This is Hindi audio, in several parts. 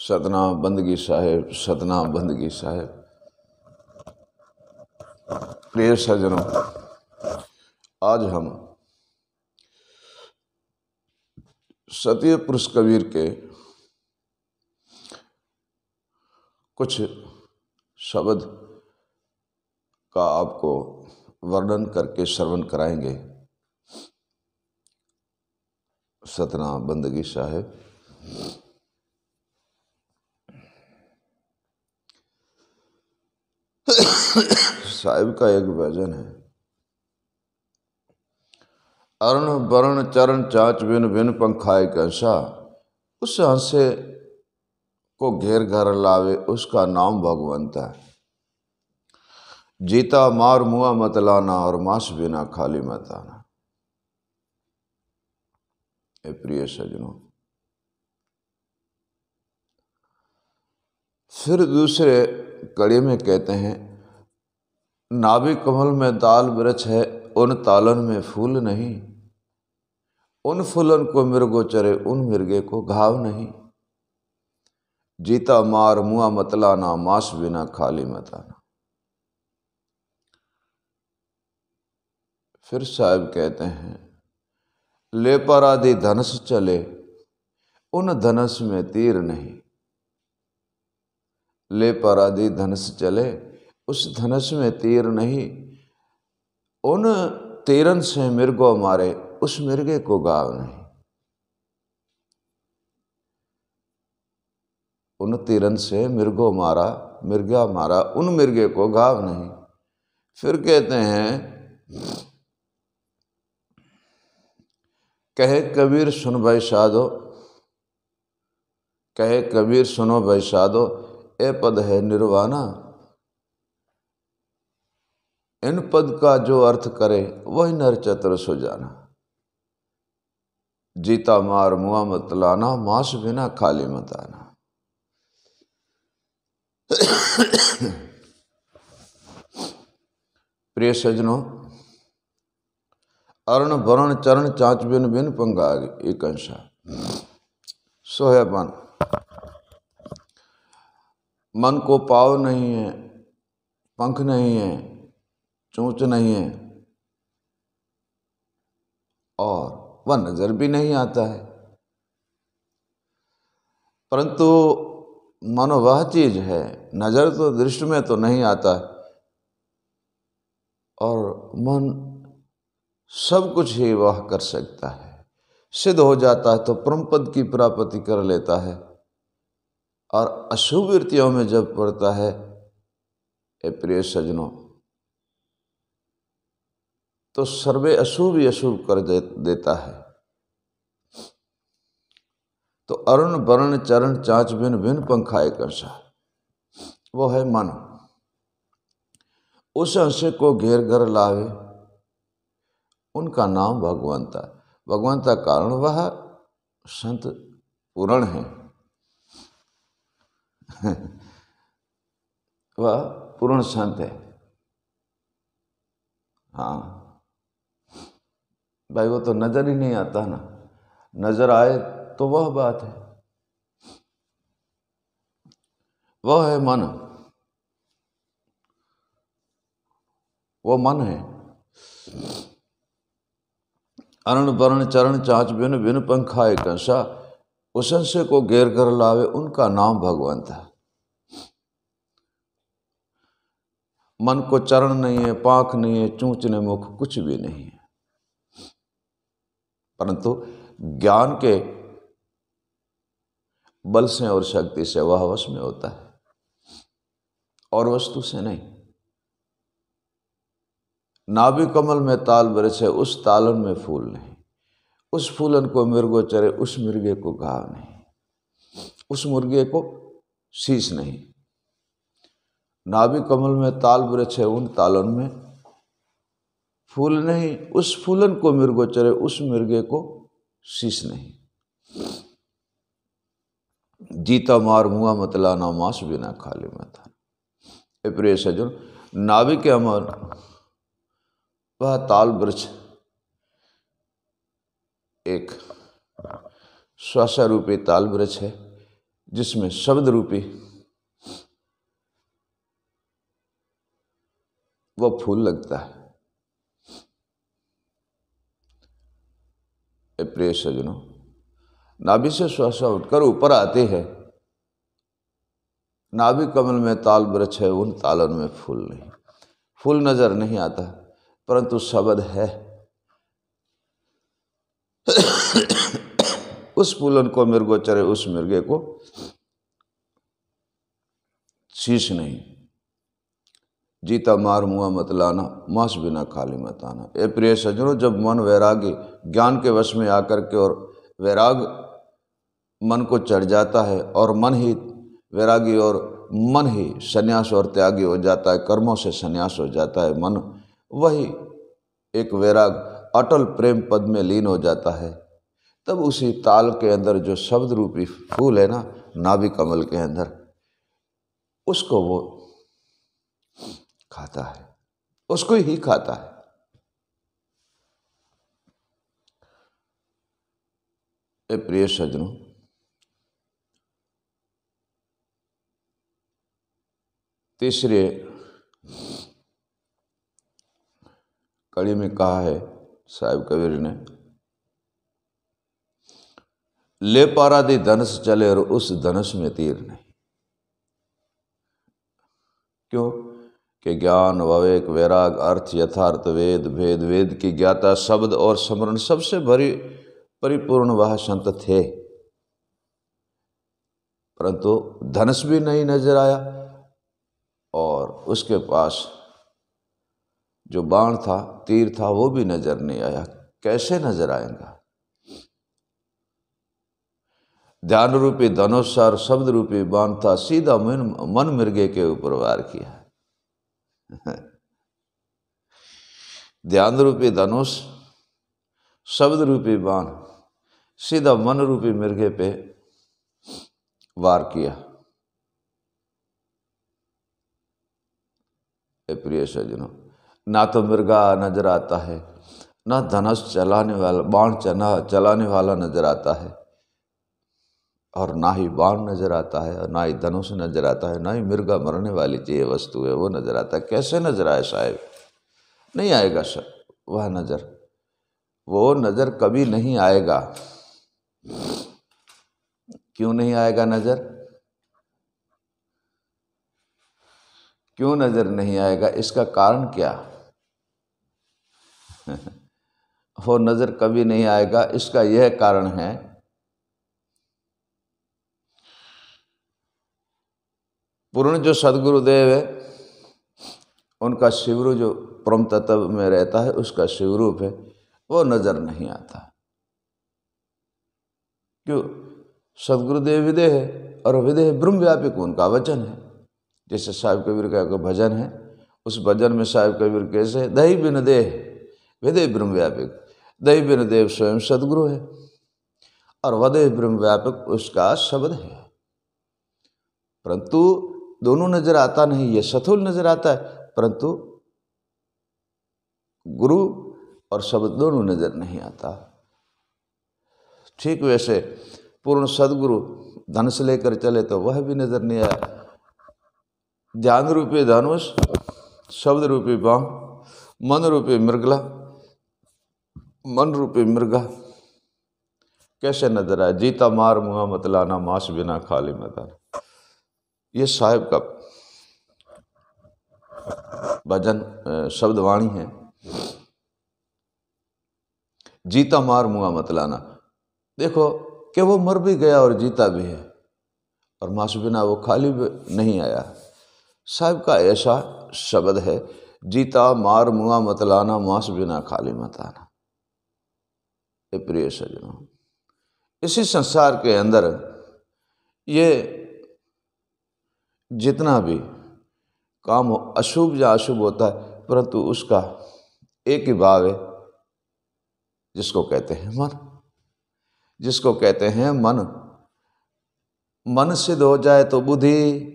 सतनाम बंदगी साहेब, सतनाम बंदगी साहेब। प्रिय सज्जनों, आज हम सतीय पुरुष कबीर के कुछ शब्द का आपको वर्णन करके श्रवण कराएंगे। सतनाम बंदगी साहेब। साहिब का एक भजन है। अरुण वरुण चरण चाच बिन बिन पंखाए कैसा, उस हंसे को घेर घर लावे, उसका नाम भगवंत है। जीता मार मुआ मत लाना, और मांस बिना खाली मत आना। ए प्रिय सज्जनों, फिर दूसरे कड़ी में कहते हैं, नाभि कमल में ताल वृक्ष है, उन तालन में फूल नहीं। उन फूलन को मृगो चरे, उन मृगे को घाव नहीं। जीता मार मुआ मत लाना, मांस बिना खाली मत आना। फिर साहब कहते हैं, ले पर आदि धनुष चले, उन धनुष में तीर नहीं। ले पर आदि धनुष चले, उस धनुष में तीर नहीं। उन तीरन से मृगो मारे, उस मृगे को घाव नहीं। उन तीरन से मृगो मारा, मृगा मारा, उन मृगे को घाव नहीं। फिर कहते हैं, कहे कबीर सुन भाई साधो, कहे कबीर सुनो भाई साधो, ए पद है निर्वाणा। इन पद का जो अर्थ करे, वही नर चतुर सो जाना। जीता मार मुआ मत लाना, मांस बिना खाली मत आना। प्रिय सज्जनों, अरुण वरुण चरण चाच बिन बिन पंगा एक अंशा। सोहेपन, मन को पाव नहीं है, पंख नहीं है, चोंच नहीं है, और वह नजर भी नहीं आता है। परंतु मन वह चीज है, नजर तो दृष्टि में तो नहीं आता, और मन सब कुछ ही वह कर सकता है। सिद्ध हो जाता है तो परम पद की प्राप्ति कर लेता है, और अशुभ वृत्तियों में जब पड़ता है, ए प्रिय सज्जनों, तो सर्वे अशुभ ही अशुभ कर देता है। तो अरुण वरुण चरण चाच बिन बिन पंखाए कैसा, वो है मन। उस अंश को घेर घर लावे, उनका नाम भगवंता। भगवंता कारण वह संत पूर्ण है। वह पूर्ण संत है। हाँ भाई, वो तो नजर ही नहीं आता ना। नजर आए तो वह बात है। वह है मन, वो मन है। अरुण वरुण चरण चाच बिन बिन पंखाए कैसा, उस अंश को घेर कर लावे, उनका नाम भगवंत है। मन को चरण नहीं है, पांख नहीं है, चूंच ने मुख कुछ भी नहीं है, परंतु ज्ञान के बल से और शक्ति से वह वश में होता है, और वस्तु से नहीं। नाभि कमल में ताल वृक्ष है, उस तालन में फूल नहीं। उस फूलन को मृगो चरे, उस मृगे को घाव नहीं। उस मुर्गे को शीश नहीं। नाभि कमल में ताल वृक्ष है, उन तालन में फूल नहीं। उस फूलन को मृगो चरे, उस मृगे को शीश नहीं। जीता मार मुआ मत लाना, मांस बिना खाली मत आना। प्रिय सज्जन, नाभि के अमर वह ताल वृक्ष एक श्वासा रूपी ताल वृक्ष है, जिसमें शब्द रूपी वो फूल लगता है। प्रिय सज्जनों, नाभि से श्वासा उठकर ऊपर आती है, नाभि कमल में ताल वृक्ष है, उन तालन में फूल नहीं। फूल नजर नहीं आता परंतु शब्द है। उस फूलन को मृगो चरे, उस मृगे को शीश नहीं। जीता मार मुआ मत लाना, मांस बिना खाली मत आना। ए प्रिय सज्जनों, जब मन वैरागी ज्ञान के वश में आकर के और वैराग मन को चढ़ जाता है और मन ही वैरागी और मन ही संन्यास और त्यागी हो जाता है, कर्मों से संन्यास हो जाता है मन, वही एक वैराग अटल प्रेम पद में लीन हो जाता है। तब उसी ताल के अंदर जो शब्द रूपी फूल है ना, नाभि कमल के अंदर, उसको वो खाता है, उसको ही खाता है। ए प्रिय सज्जनों, तीसरे कड़ी में कहा है साहिब कबीर ने, ले पारादि धनुष चले और उस धनुष में तीर नहीं। क्यों? कि ज्ञान विवेक वैराग अर्थ यथार्थ वेद भेद वेद की ज्ञाता शब्द और स्मरण सबसे भरी परिपूर्ण वह संत थे, परंतु धनुष भी नहीं नजर आया और उसके पास जो बाण था, तीर था, वो भी नजर नहीं आया। कैसे नजर आएगा? ध्यान रूपी धनुष और शब्द रूपी बाण था, सीधा मन मृगे के ऊपर वार किया। ध्यान रूपी धनुष, शब्द रूपी बाण सीधा मन रूपी मृगे पे वार किया। प्रिय सज्जनों, ना तो मृगा नजर आता है, ना धनुष चलाने वाला बाण चलाने वाला नजर आता है, और ना ही बाण नजर आता है, और ना ही धनुष नजर आता है, ना ही मृगा मरने वाली चीज वस्तु है वो नजर आता है। कैसे नजर आए साहब? नहीं आएगा सर, वह नजर, वो नजर कभी नहीं आएगा। क्यों नहीं आएगा नजर? क्यों नजर नहीं आएगा? इसका कारण क्या? वो नजर कभी नहीं आएगा, इसका यह कारण है, पूर्ण जो सदगुरुदेव है उनका शिवरूप जो परम तत्व में रहता है, उसका शिवरूप है, वो नजर नहीं आता। क्यों? सदगुरुदेव विदेह है और विदेह ब्रह्मव्यापक उनका वचन है। जैसे साहिब कबीर का एक भजन है, उस भजन में साहिब कबीर कैसे, दही बिन देह विदेह ब्रह्मव्यापक, दही बिन देव स्वयं सदगुरु है और वदेह ब्रह्मव्यापक उसका शब्द है। परंतु दोनों नजर आता नहीं, ये सथुल नजर आता है, परंतु गुरु और शब्द दोनों नजर नहीं आता। ठीक वैसे पूर्ण सदगुरु धनुष लेकर चले तो वह भी नजर नहीं आया। ध्यान रूपी धनुष, शब्द रूपी बाण, मन रूपी मृगला, मन रूपी मृगा कैसे नजर आए? जीता मार मुआ मत लाना, मांस बिना खाली मत आना। ये साहिब का भजन शब्द वाणी है। जीता मार मुआ मत लाना, देखो कि वो मर भी गया और जीता भी है, और मांस बिना वो खाली भी नहीं आया। साहिब का ऐसा शब्द है, जीता मार मुआ मत लाना, मांस बिना खाली मत आना। ये प्रिय सज्जनों, इसी संसार के अंदर ये जितना भी काम अशुभ या अशुभ होता है, परंतु उसका एक ही भाव है, जिसको कहते हैं मन, जिसको कहते हैं मन। मन सिद्ध हो जाए तो बुद्धि,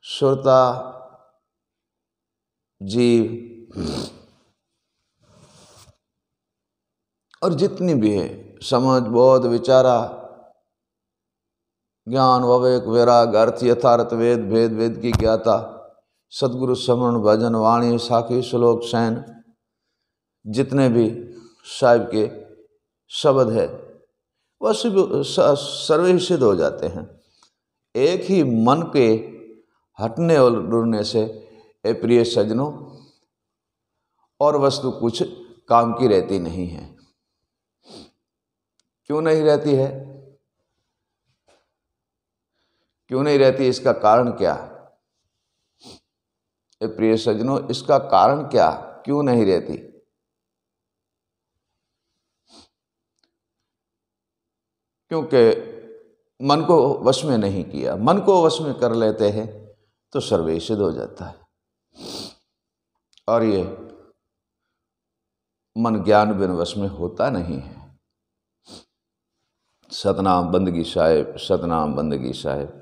सुरता, जीव और जितनी भी है समझ, बोध, विचारा, ज्ञान विवेक वैराग अर्थ यथार्थ वेद भेद वेद की ज्ञाता सद्गुरु समरण भजन वाणी साखी श्लोक सैन, जितने भी साहिब के शब्द है वह सर्वे सिद्ध हो जाते हैं। एक ही मन के हटने और जुड़ने से ए प्रिय सज्जनों और वस्तु कुछ काम की रहती नहीं है। क्यों नहीं रहती है? क्यों नहीं रहती? इसका कारण क्या? ए प्रिय सज्जनों, इसका कारण क्या, क्यों नहीं रहती? क्योंकि मन को वश में नहीं किया। मन को वश में कर लेते हैं तो सर्वे सिद्ध हो जाता है। और ये मन ज्ञान बिन वश में होता नहीं है। सतनाम बंदगी साहिब, सतनाम बंदगी साहिब।